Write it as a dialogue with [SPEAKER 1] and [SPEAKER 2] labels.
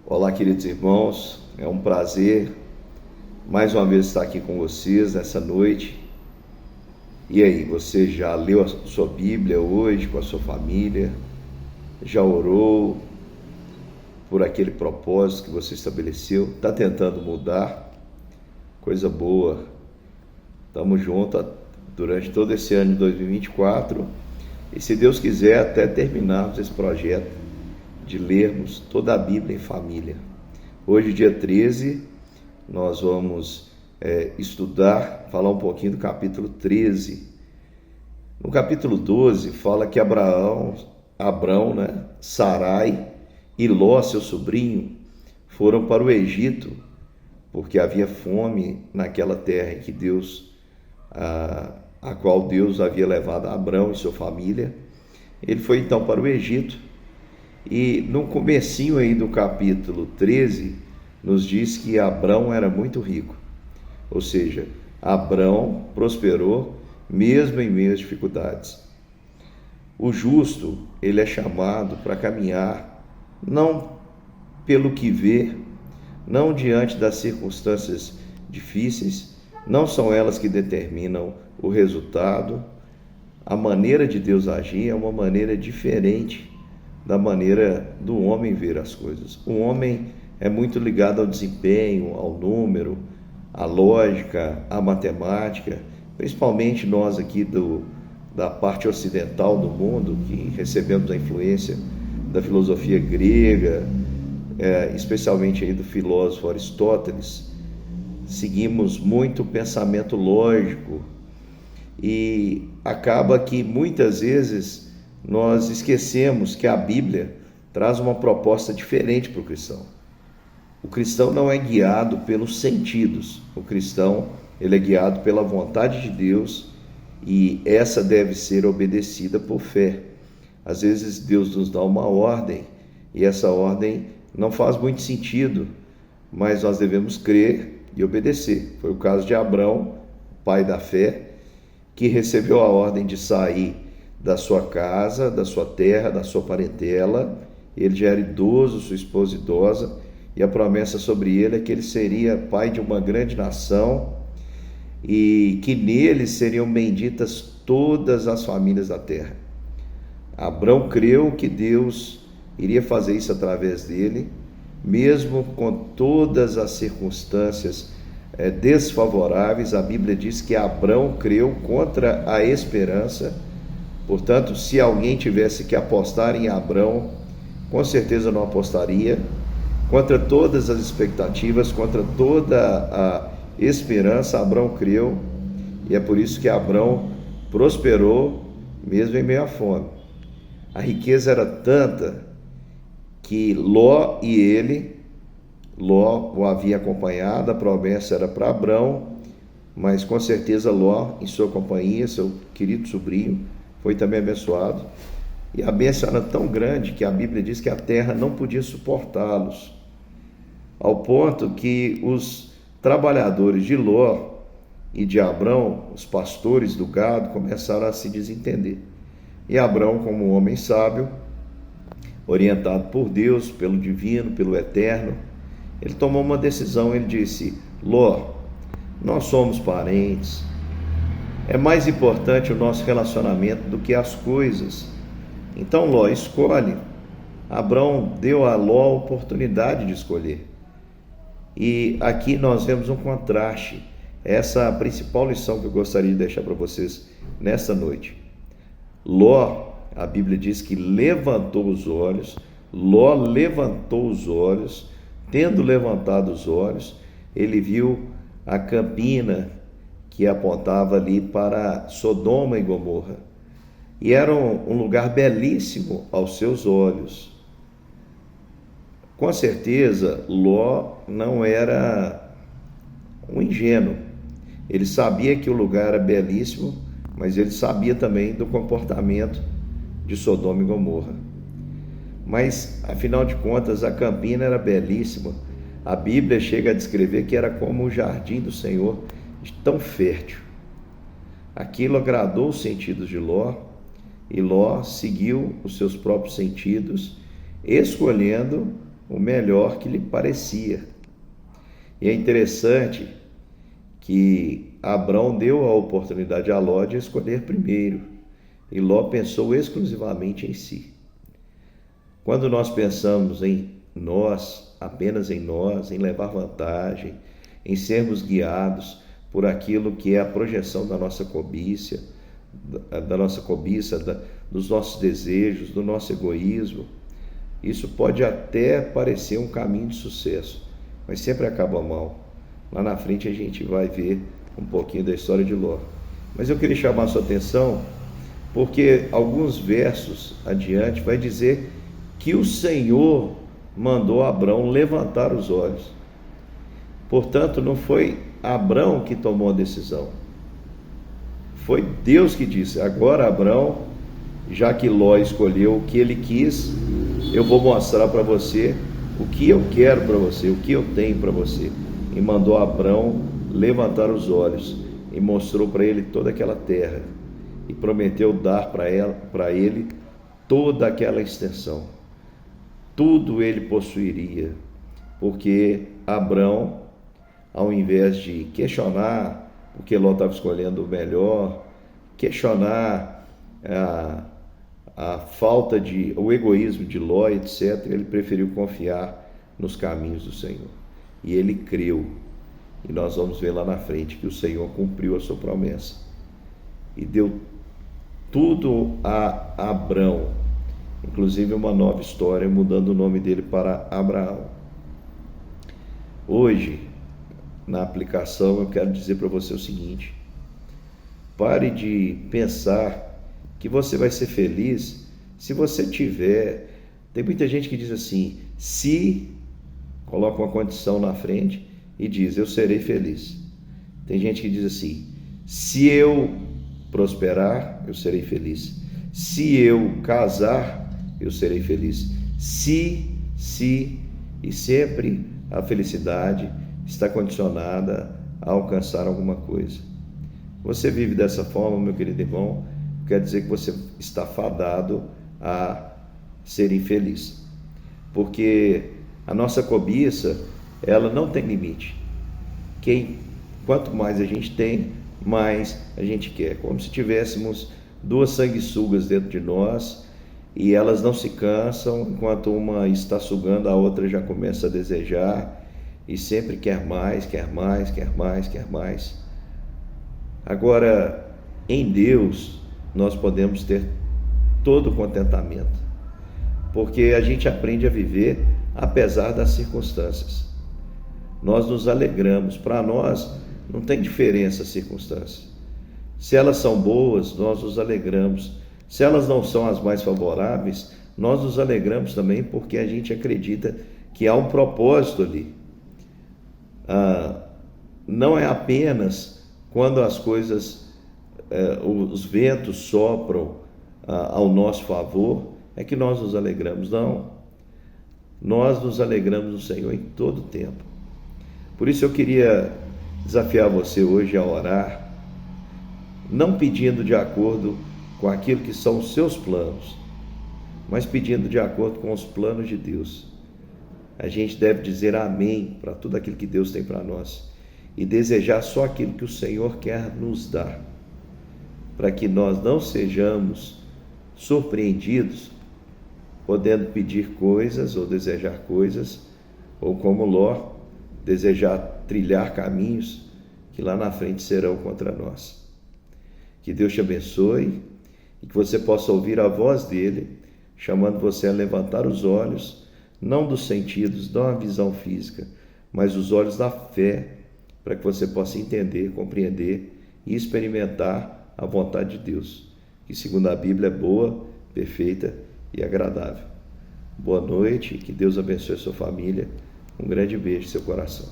[SPEAKER 1] Olá, queridos irmãos, é um prazer mais uma vez estar aqui com vocês nessa noite. E aí, você já leu a sua Bíblia hoje com a sua família? Já orou por aquele propósito que você estabeleceu? Está tentando mudar? Coisa boa. Estamos juntos durante todo esse ano de 2024 e, se Deus quiser, até terminarmos esse projeto de lermos toda a Bíblia em família. Hoje, dia 13, nós vamos estudar, falar um pouquinho do capítulo 13. No capítulo 12, fala que Abrão, Sarai e Ló, seu sobrinho, foram para o Egito, porque havia fome naquela terra em que a qual Deus havia levado a Abrão e sua família. Ele foi então para o Egito. E no comecinho aí do capítulo 13, nos diz que Abrão era muito rico. Ou seja, Abrão prosperou mesmo em meio às dificuldades. O justo, ele é chamado para caminhar não pelo que vê, não diante das circunstâncias difíceis, não são elas que determinam o resultado. A maneira de Deus agir é uma maneira diferente da maneira do homem ver as coisas. O homem é muito ligado ao desempenho, ao número, à lógica, à matemática, principalmente nós aqui da parte ocidental do mundo, que recebemos a influência da filosofia grega, especialmente aí do filósofo Aristóteles. Seguimos muito o pensamento lógico e acaba que muitas vezes nós esquecemos que a Bíblia traz uma proposta diferente para o cristão. O cristão não é guiado pelos sentidos. O cristão, ele é guiado pela vontade de Deus e essa deve ser obedecida por fé. Às vezes Deus nos dá uma ordem e essa ordem não faz muito sentido, mas nós devemos crer e obedecer. Foi o caso de Abrão, pai da fé, que recebeu a ordem de sair da sua casa, da sua terra, da sua parentela. Ele já era idoso, sua esposa idosa, e a promessa sobre ele é que ele seria pai de uma grande nação e que nele seriam benditas todas as famílias da terra. Abrão creu que Deus iria fazer isso através dele, mesmo com todas as circunstâncias desfavoráveis. A Bíblia diz que Abrão creu contra a esperança. Portanto, se alguém tivesse que apostar em Abrão, com certeza não apostaria. Contra todas as expectativas, contra toda a esperança, Abrão creu, e é por isso que Abrão prosperou mesmo em meio à fome. A riqueza era tanta que Ló o havia acompanhado. A promessa era para Abrão, mas com certeza Ló, em sua companhia, seu querido sobrinho, foi também abençoado. E a bênção era tão grande que a Bíblia diz que a terra não podia suportá-los, ao ponto que os trabalhadores de Ló e de Abrão, os pastores do gado, começaram a se desentender. E Abrão, como um homem sábio, orientado por Deus, pelo divino, pelo eterno, ele tomou uma decisão. Ele disse: Ló, nós somos parentes, é mais importante o nosso relacionamento do que as coisas. Então Ló escolhe. Abrão deu a Ló a oportunidade de escolher. E aqui nós vemos um contraste. Essa é a principal lição que eu gostaria de deixar para vocês nesta noite. Ló, a Bíblia diz que levantou os olhos. Ló levantou os olhos. Tendo levantado os olhos, ele viu a campina que apontava ali para Sodoma e Gomorra. E era um lugar belíssimo aos seus olhos. Com certeza, Ló não era um ingênuo. Ele sabia que o lugar era belíssimo, mas ele sabia também do comportamento de Sodoma e Gomorra. Mas, afinal de contas, a campina era belíssima. A Bíblia chega a descrever que era como o jardim do Senhor, tão fértil. Aquilo agradou os sentidos de Ló, e Ló seguiu os seus próprios sentidos, escolhendo o melhor que lhe parecia. E é interessante que Abrão deu a oportunidade a Ló de escolher primeiro, e Ló pensou exclusivamente em si. Quando nós pensamos em nós, apenas em nós, em levar vantagem, em sermos guiados por aquilo que é a projeção da nossa cobiça, dos nossos desejos, do nosso egoísmo, isso pode até parecer um caminho de sucesso, mas sempre acaba mal. Lá na frente a gente vai ver um pouquinho da história de Ló. Mas eu queria chamar a sua atenção, porque alguns versos adiante vai dizer que o Senhor mandou Abrão levantar os olhos. Portanto, não foi Abrão que tomou a decisão. Foi Deus que disse: agora, Abrão, já que Ló escolheu o que ele quis, eu vou mostrar para você o que eu quero para você, o que eu tenho para você. E mandou Abrão levantar os olhos e mostrou para ele toda aquela terra e prometeu dar para ele toda aquela extensão. Tudo ele possuiria, porque Abrão, ao invés de questionar porque Ló estava escolhendo o melhor, questionar a falta o egoísmo de Ló, etc., ele preferiu confiar nos caminhos do Senhor. E ele creu. E nós vamos ver lá na frente que o Senhor cumpriu a sua promessa. E deu tudo a Abrão, inclusive uma nova história, mudando o nome dele para Abraão. Hoje, na aplicação, eu quero dizer para você o seguinte: pare de pensar que você vai ser feliz se você tiver. Tem muita gente que diz assim: se, coloca uma condição na frente e diz: eu serei feliz. Tem gente que diz assim: se eu prosperar, eu serei feliz. Se eu casar, eu serei feliz. Se, e sempre a felicidade está condicionada a alcançar alguma coisa. Você vive dessa forma, meu querido irmão, quer dizer que você está fadado a ser infeliz. Porque a nossa cobiça, ela não tem limite. Quanto mais a gente tem, mais a gente quer. Como se tivéssemos duas sanguessugas dentro de nós e elas não se cansam, enquanto uma está sugando, a outra já começa a desejar e sempre quer mais, quer mais, quer mais, quer mais. Agora, em Deus, nós podemos ter todo o contentamento, porque a gente aprende a viver apesar das circunstâncias. Nós nos alegramos. Para nós não tem diferença as circunstâncias. Se elas são boas, nós nos alegramos. Se elas não são as mais favoráveis, nós nos alegramos também, porque a gente acredita que há um propósito ali. Não é apenas quando as coisas, os ventos sopram ao nosso favor, é que nós nos alegramos. Não, nós nos alegramos no Senhor em todo o tempo. Por isso eu queria desafiar você hoje a orar, não pedindo de acordo com aquilo que são os seus planos, mas pedindo de acordo com os planos de Deus. A gente deve dizer amém para tudo aquilo que Deus tem para nós e desejar só aquilo que o Senhor quer nos dar, para que nós não sejamos surpreendidos podendo pedir coisas ou desejar coisas, ou como Ló, desejar trilhar caminhos que lá na frente serão contra nós. Que Deus te abençoe e que você possa ouvir a voz dele, chamando você a levantar os olhos, não dos sentidos, não a visão física, mas os olhos da fé, para que você possa entender, compreender e experimentar a vontade de Deus, que segundo a Bíblia é boa, perfeita e agradável. Boa noite, que Deus abençoe a sua família. Um grande beijo no seu coração.